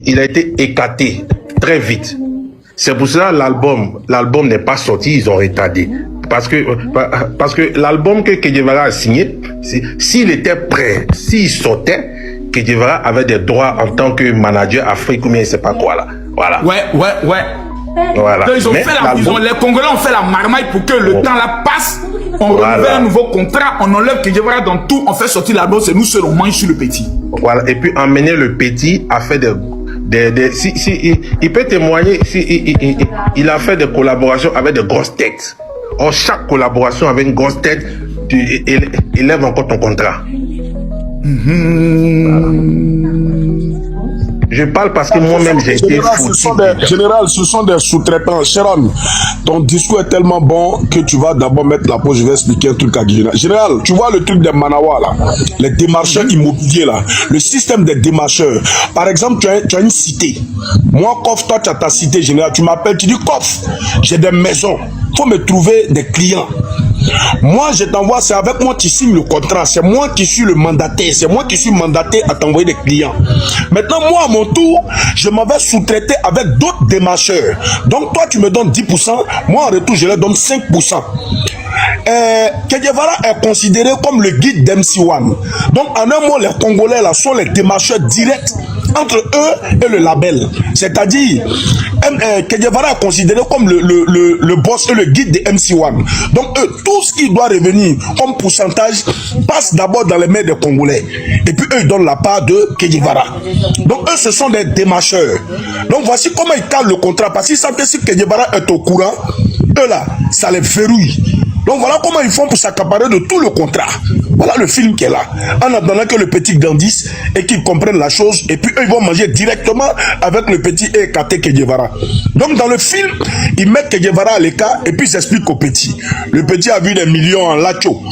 Il a été écarté très vite. C'est pour cela l'album n'est pas sorti, ils ont retardé. Parce que l'album que Guevara a signé, s'il était prêt, s'il sortait, Guevara avait des droits en tant que manager Afrique ou bien je sais pas quoi là. Voilà. Ouais. Voilà. Donc, les Congolais ont fait la marmaille pour que le temps là passe. On renouvelle un nouveau contrat, on enlève Guevara dans tout, on fait sortir l'album, c'est nous seuls, on mange sur le petit. Voilà. Et puis emmener le petit à faire il peut témoigner il a fait des collaborations avec de grosses têtes. Or, chaque collaboration avec une grosse tête, tu élèves encore ton contrat. Je parle parce que moi-même j'ai été Général, ce sont des sous-traitants. Sharon, ton discours est tellement bon que tu vas d'abord mettre la pause. Je vais expliquer un truc à Guillaume. Général, tu vois le truc des Manawa là, les démarcheurs immobiliers là, le système des démarcheurs. Par exemple, tu as une cité. Moi, Kof, toi tu as ta cité, général. Tu m'appelles, tu dis Kof, j'ai des maisons. Faut me trouver des clients. Moi, je t'envoie, c'est avec moi tu signes le contrat. C'est moi qui suis le mandataire. C'est moi qui suis mandaté à t'envoyer des clients. Maintenant, moi, à mon tour, je m'en vais sous-traiter avec d'autres démarcheurs. Donc, toi, tu me donnes 10%. Moi, en retour, je leur donne 5%. Guevara est considéré comme le guide d'MC1. Donc, en un mot, les Congolais là sont les démarcheurs directs entre eux et le label. C'est-à-dire, Guevara est considéré comme le boss et le guide de MC1. Donc, eux, tout ce qui doit revenir comme pourcentage passe d'abord dans les mains des Congolais. Et puis, eux, ils donnent la part de Guevara. Donc, eux, ce sont des démarcheurs. Donc, voici comment ils calent le contrat. Parce qu'ils savent que si Guevara est au courant, eux là, ça les verrouille. Donc voilà comment ils font pour s'accaparer de tout le contrat. Voilà le film qui est là. En attendant que le petit grandisse et qu'ils comprennent la chose. Et puis eux, ils vont manger directement avec le petit Ekate Guevara. Donc dans le film, ils mettent Guevara à l'écart et puis ils expliquent au petit. Le petit a vu des millions en lacho.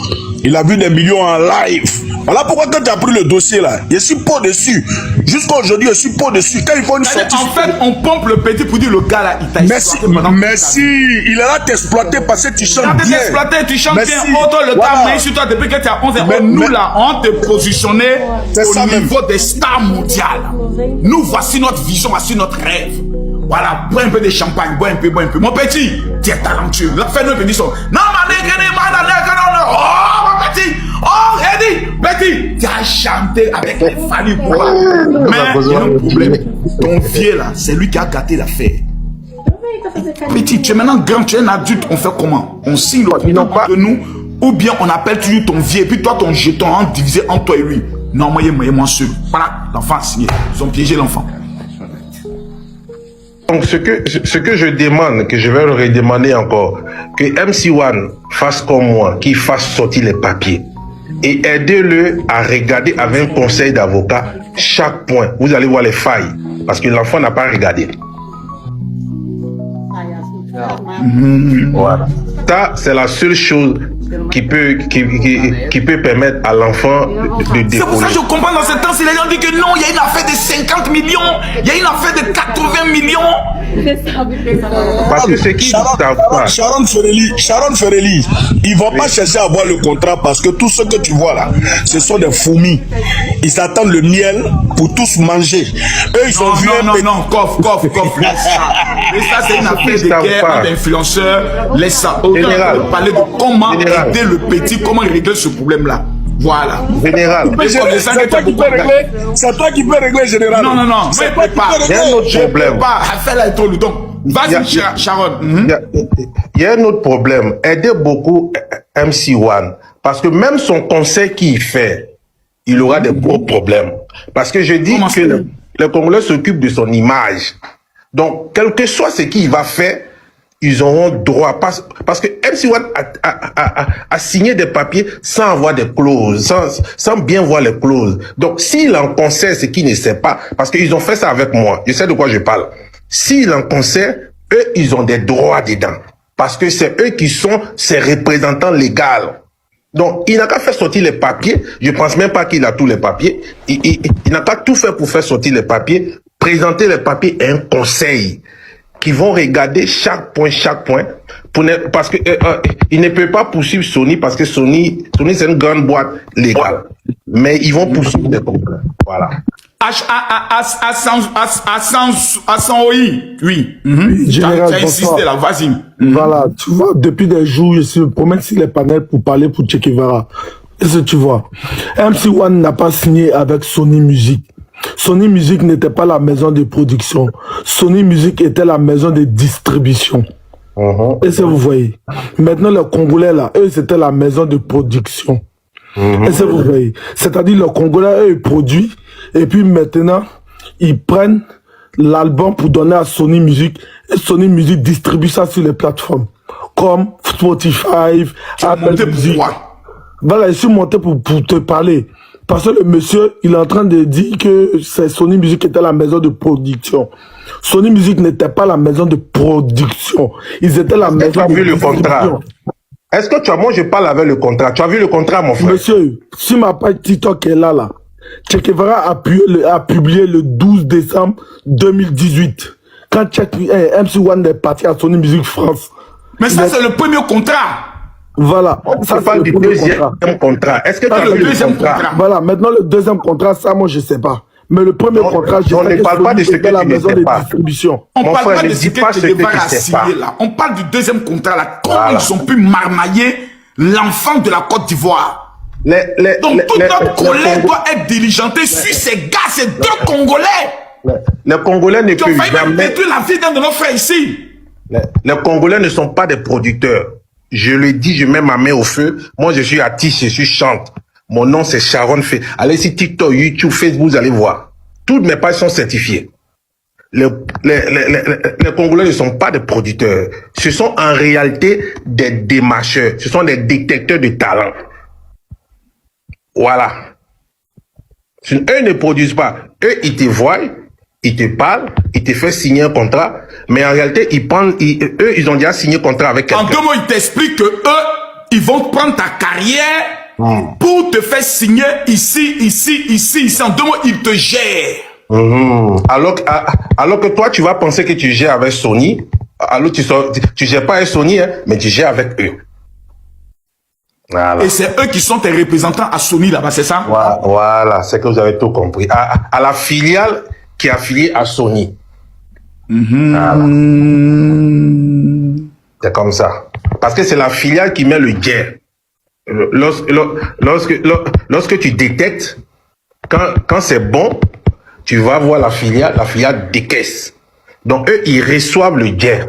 Il a vu des millions en live. Voilà pourquoi quand tu as pris le dossier là, je suis pas dessus. Jusqu'à aujourd'hui, je suis pas dessus. Quand il faut une sortie. En fait, on pompe le petit pour dire le gars là, il t'a exploité. Merci. Il est là t'exploiter parce que tu chantes bien. Tu chantes bien. Autant le temps main sur toi depuis que tu as 11 ans. Nous là, on te positionné au niveau des stars mondiales. Nous, voici notre vision, voici notre rêve. Voilà, bois un peu de champagne, bois un peu. Mon petit, tu es talentueux. Fais-nous un petit son. Non, oh, mon petit. Oh, Betty, tu as chanté avec les familles. Mais il y a un problème. Ton vieux là, c'est lui qui a gâté l'affaire. Petit, tu es maintenant grand, tu es un adulte, on fait comment? On signe le contrat entre nous, ou bien on appelle toujours ton vieux, et puis toi ton jeton, on divisé entre toi et lui. Non, moi seul. Voilà, l'enfant a signé. Ils ont piégé l'enfant. Donc ce que je demande, que je vais le redemander encore, que MC1 fasse comme moi, qu'il fasse sortir les papiers et aidez-le à regarder avec un conseil d'avocat chaque point. Vous allez voir les failles parce que l'enfant n'a pas regardé. Voilà. Ça, c'est la seule chose qui peut permettre à l'enfant de décoller. C'est pour ça que je comprends dans ce temps, si les gens disent que non, il y a une affaire de 50 millions, il y a une affaire de 80 millions. Parce que c'est qui Sharon Ferrelli, ils vont pas chercher à avoir le contrat parce que tout ce que tu vois là, ce sont des fourmis. Ils attendent le miel pour tous manger. Eux, ils ont vu non, coffre. Et ça, c'est une affaire de guerre d'influenceurs. Laisse ça. Autant parler de comment aider le petit, comment régler ce problème-là. Voilà. Général. C'est toi qui peux régler. C'est toi qui peux régler, général. Non. C'est toi qui peux régler. Il y a un autre problème. Donc, vas-y, Sharon. Il y a un autre problème. Aidez beaucoup MC1. Parce que même son conseil qu'il fait, il aura des gros problèmes. Parce que je dis que les Congolais s'occupent de son image. Donc, quel que soit ce qu'il va faire, ils auront droit. Parce que MC1 a signé des papiers sans avoir des clauses, sans bien voir les clauses. Donc, s'il en conseille ce qu'il ne sait pas, parce qu'ils ont fait ça avec moi, je sais de quoi je parle. S'il en conseille, eux, ils ont des droits dedans. Parce que c'est eux qui sont ses représentants légaux. Donc, il n'a qu'à faire sortir les papiers. Je pense même pas qu'il a tous les papiers. Il n'a qu'à tout faire pour faire sortir les papiers, présenter les papiers et un conseil. qui vont regarder chaque point, parce que ils ne peuvent pas poursuivre Sony parce que Sony c'est une grande boîte légale. Mais ils vont poursuivre des problèmes. Voilà. À 100 OI, oui. Général, tu as insisté là, vas-y. Voilà, tu vois, depuis des jours, je me promène sur les panels pour parler pour Che Guevara. Est-ce que tu vois? MC1 n'a pas signé avec Sony Music. Sony Music n'était pas la maison de production. Sony Music était la maison de distribution. Est-ce que vous voyez? Maintenant, les Congolais là, eux, c'était la maison de production. Est-ce que vous voyez? C'est-à-dire, les Congolais, eux, ils produisent, et puis maintenant, ils prennent l'album pour donner à Sony Music, et Sony Music distribue ça sur les plateformes, comme Spotify, Apple Music. Voilà, je suis monté pour te parler. Parce que le monsieur, il est en train de dire que c'est Sony Music qui était la maison de production. Sony Music n'était pas la maison de production. Ils étaient la maison de distribution. Tu as vu le contrat? Est-ce que tu as, moi je parle avec le contrat. Tu as vu le contrat, mon frère? Monsieur, si ma page TikTok est là, Che Guevara a publié le 12 décembre 2018. Quand MC1 est parti à Sony Music France. Mais ça, c'est le premier contrat. Voilà. Ça parle du deuxième contrat. Est-ce que tu as vu le deuxième contrat? Voilà. Maintenant, le deuxième contrat, ça, moi, je sais pas. Mais le premier contrat, je sais ne parle pas de ce que la tu ne maison sais de pas. distribution. On parle pas de ce que tu devras signer là. On parle du deuxième contrat là. Comment ils ont pu marmailler l'enfant de la Côte d'Ivoire? Donc toute notre colère doit être diligentée sur ces gars, ces deux Congolais. Les Congolais ne peuvent jamais détruire la vie d'un de nos frères ici. Les Congolais ne sont pas des producteurs. Je le dis, je mets ma main au feu. Moi, je suis artiste, je suis chante. Mon nom, c'est Sharon Fay. Allez sur TikTok, YouTube, Facebook, vous allez voir. Toutes mes pages sont certifiées. Les Congolais ne sont pas des producteurs. Ce sont en réalité des démarcheurs. Ce sont des détecteurs de talent. Voilà. Eux ne produisent pas. Eux, ils te voient, ils te parlent, ils te font signer un contrat, mais en réalité, eux, ils ont déjà signé un contrat avec quelqu'un. En deux mots, ils t'expliquent que eux, ils vont prendre ta carrière pour te faire signer ici. En deux mots, ils te gèrent. Alors que toi, tu vas penser que tu gères avec Sony. Alors tu gères pas avec Sony, hein, mais tu gères avec eux. Voilà. Et c'est eux qui sont tes représentants à Sony là-bas, c'est ça? Voilà, c'est que vous avez tout compris. À la filiale qui est affiliée à Sony. Voilà. C'est comme ça. Parce que c'est la filiale qui met le gain. Lorsque tu détectes, quand c'est bon, tu vas voir la filiale décaisse. Donc eux, ils reçoivent le gain.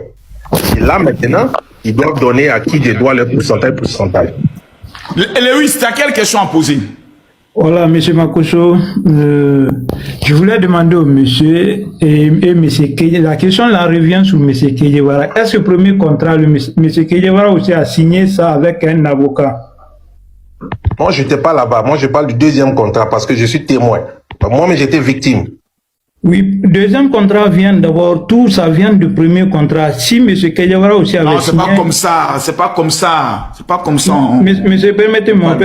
Et là maintenant, ils doivent donner à qui je dois le pourcentage. Lewis, tu as quelle question à poser? Voilà, monsieur Makoso, je voulais demander au monsieur et monsieur Ke, la question là revient sur monsieur Che Guevara. Est-ce que le premier contrat, monsieur Che Guevara aussi a signé ça avec un avocat? Moi, je n'étais pas là-bas. Moi, je parle du deuxième contrat parce que je suis témoin. Moi-même, j'étais victime. Oui, deuxième contrat vient d'abord, tout ça vient du premier contrat. Si M. Che Guevara aussi avait signé... Non, c'est pas comme ça, c'est pas comme ça, c'est pas comme ça. Monsieur, permettez-moi,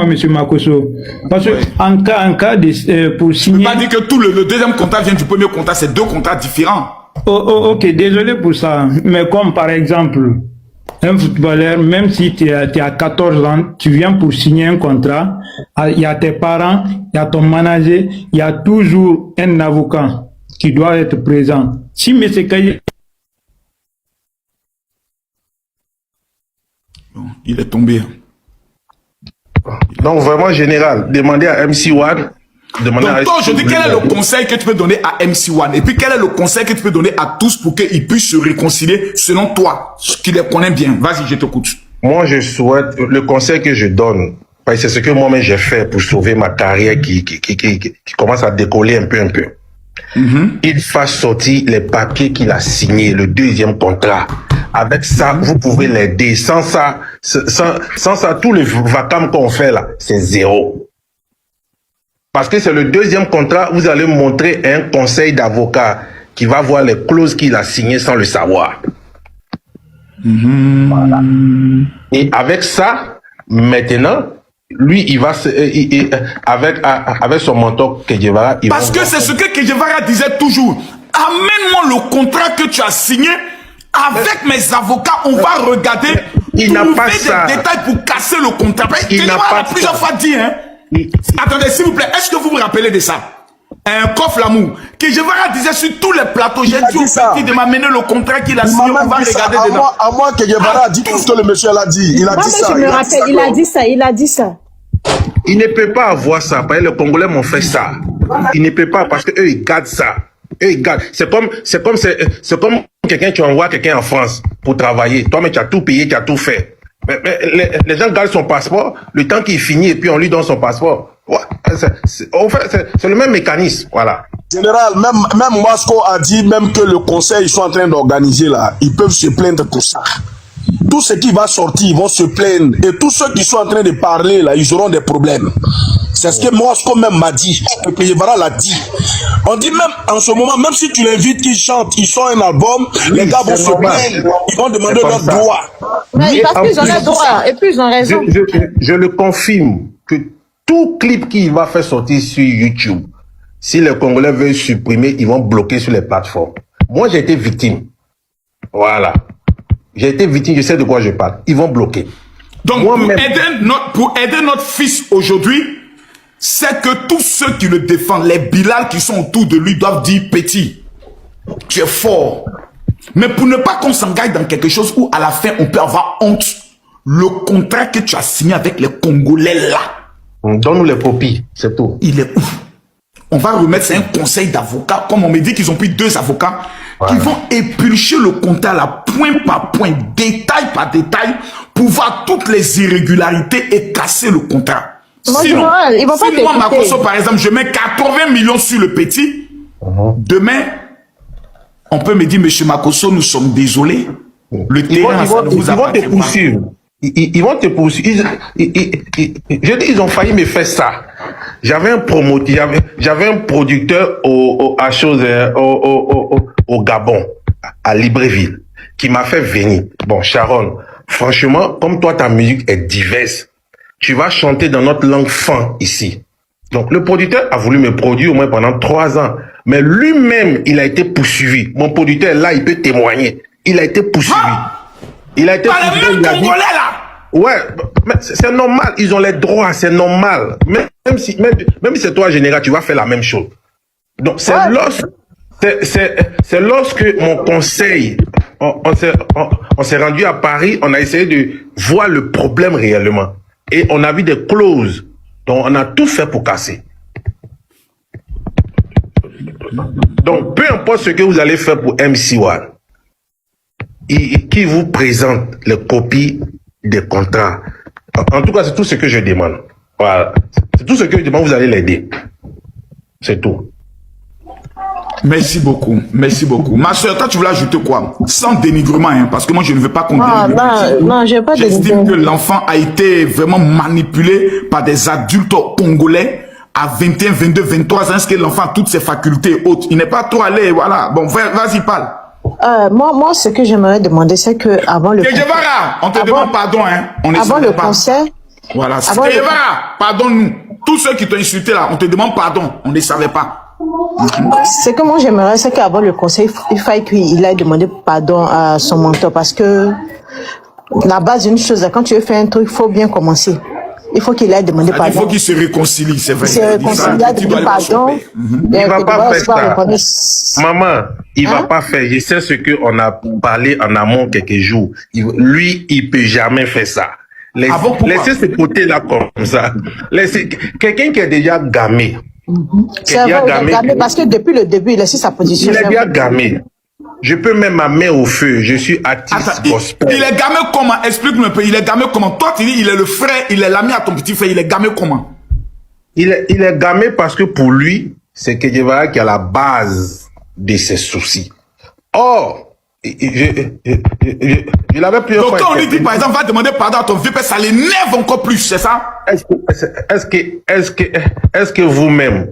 monsieur Makoso. Parce que en cas de... pour signer... Je ne peux pas dire que tout le deuxième contrat vient du premier contrat, c'est deux contrats différents. Ok, désolé pour ça. Mais comme par exemple, un footballeur, même si tu as 14 ans, tu viens pour signer un contrat, il y a tes parents, il y a ton manager, il y a toujours un avocat qui doit être présent. Si M. Kaye... Il est tombé. Donc vraiment général, demandez à MC1. Donc toi aujourd'hui, quel est le conseil que tu peux donner à MC1? Et puis quel est le conseil que tu peux donner à tous pour qu'ils puissent se réconcilier selon toi, qui les connaît bien? Vas-y, je t'écoute. Moi, je souhaite, le conseil que je donne, parce que c'est ce que moi-même j'ai fait pour sauver ma carrière qui commence à décoller un peu. Il fasse sortir les papiers qu'il a signés, le deuxième contrat. Avec ça, vous pouvez l'aider. Sans ça, tous les vacances qu'on fait là, c'est zéro. Parce que c'est le deuxième contrat, vous allez montrer un conseil d'avocat qui va voir les clauses qu'il a signées sans le savoir. Voilà. Et avec ça, maintenant, lui, il va avec son mentor Che Guevara. Parce que c'est ce que Che Guevara disait toujours. Amène-moi le contrat que tu as signé. Avec mes avocats, on va regarder. Il n'a pas ça. Des détails pour casser le contrat. Il n'a pas plusieurs fois dit, hein. Attendez, s'il vous plaît, est-ce que vous vous rappelez de ça? Un coffre l'amour. Que je disait sur tous les plateaux, j'ai dit au petit de m'amener le contrat qu'il a signé. On va regarder dedans. À moi que Guevara a dit tout ce que le monsieur l'a dit. Il a dit ça. Je me rappelle, il a dit ça. Il ne peut pas avoir ça. Parce que les Congolais m'ont fait ça. Il ne peut pas parce qu'eux, ils gardent ça. Eux, ils gardent. C'est comme quelqu'un, tu envoies quelqu'un en France pour travailler. Toi, mais tu as tout payé, tu as tout fait. Mais les gens gardent son passeport, le temps qu'il finit, et puis on lui donne son passeport. Ouais, c'est le même mécanisme, voilà. Général, même Moscou a dit même que le conseil, ils sont en train d'organiser là, ils peuvent se plaindre pour ça. Tout ce qui va sortir, ils vont se plaindre. Et tous ceux qui sont en train de parler là, ils auront des problèmes. C'est ce que Moscou même m'a dit, que Guevara l'a dit. On dit même en ce moment, même si tu l'invites qu'ils chantent, ils sortent un album, les gars vont se plaindre, ils vont demander leur droit. Mais parce qu'ils ont le droit, et puis ils ont raison. Je le confirme que tout clip qu'il va faire sortir sur YouTube, si les Congolais veulent supprimer, ils vont bloquer sur les plateformes. Moi, j'ai été victime. Voilà. J'ai été victime, je sais de quoi je parle. Ils vont bloquer. Donc, pour aider notre fils aujourd'hui, c'est que tous ceux qui le défendent, les Bilal qui sont autour de lui doivent dire petit, tu es fort. Mais pour ne pas qu'on s'engage dans quelque chose où à la fin on peut avoir honte, le contrat que tu as signé avec les Congolais là, donne-nous les copies, c'est tout. Il est ouf. On va remettre, c'est un conseil d'avocats, comme on me dit qu'ils ont pris 2 avocats, qui vont éplucher le contrat là, point par point, détail par détail, pour voir toutes les irrégularités et casser le contrat. Moi, Sinon, ils vont pas si moi, Makosso, par exemple, je mets 80 millions sur le petit, demain, on peut me dire, monsieur Makosso, nous sommes désolés. Le terrain, ça ne vous appartient pas. Ils vont te poursuivre. Je dis, ils ont failli me faire ça. J'avais un promoteur, j'avais un producteur au Gabon, à Libreville, qui m'a fait venir. Bon, Sharon, franchement, comme toi, ta musique est diverse, tu vas chanter dans notre langue fan ici. Donc, le producteur a voulu me produire au moins pendant 3 ans. Mais lui-même, il a été poursuivi. Mon producteur, là, il peut témoigner. Il a été poursuivi. Il a été poursuivi. Les mêmes Congolais, là. Ouais, mais c'est normal. Ils ont les droits, c'est normal. Même si c'est toi, général, tu vas faire la même chose. Donc, c'est lorsque mon conseil, on s'est rendu à Paris, on a essayé de voir le problème réellement. Et on a vu des clauses. Donc, on a tout fait pour casser. Donc, peu importe ce que vous allez faire pour MC1, qui vous présente les copies des contrats. En tout cas, c'est tout ce que je demande. Voilà. C'est tout ce que je demande, vous allez l'aider. C'est tout. Merci beaucoup, merci beaucoup. Ma soeur, toi, tu voulais ajouter quoi? Sans dénigrement, hein, parce que moi, je ne veux pas qu'on non, je n'ai pas dénigré. J'estime que l'enfant a été vraiment manipulé par des adultes congolais à 21, 22, 23 ans. Est-ce que l'enfant a toutes ses facultés hautes? Il n'est pas trop allé, voilà. Bon, vas-y, parle. Moi, ce que j'aimerais demander, c'est que avant le on te demande pardon, hein. On avant le conseil. Voilà. Pardonne-nous. Tous ceux qui t'ont insulté là, on te demande pardon. On ne savait pas. Ce que moi j'aimerais, c'est qu'avant le conseil, il faille qu'il aille demander pardon à son mentor, parce que la base d'une chose, quand tu veux faire un truc, il faut bien commencer. Il faut qu'il aille demander pardon. Il faut qu'il se réconcilie, c'est vrai. Il se réconcilie, il demander pardon. Il ne va pas faire ça. Maman, il ne va pas faire. Je sais ce qu'on a parlé en amont quelques jours. Lui, il ne peut jamais faire ça. Laissez ce côté-là comme ça. Quelqu'un qui est déjà gamé. C'est vrai, gamé parce que depuis le début, il a su sa position. Il est déjà gamé. Je peux mettre ma main au feu. Je suis artiste gospel. Il est gamé comment? Explique-moi un peu. Il est gamé comment? Toi, tu dis, il est le frère, il est l'ami à ton petit frère. Il est gamé comment? Il est gamé parce que pour lui, c'est que Guevara qui a la base de ses soucis. Or, je l'avais plusieurs fois. Donc quand on lui dit par exemple, va demander pardon à ton vieux père, ça l'énerve encore plus, c'est ça? Est-ce que vous-même,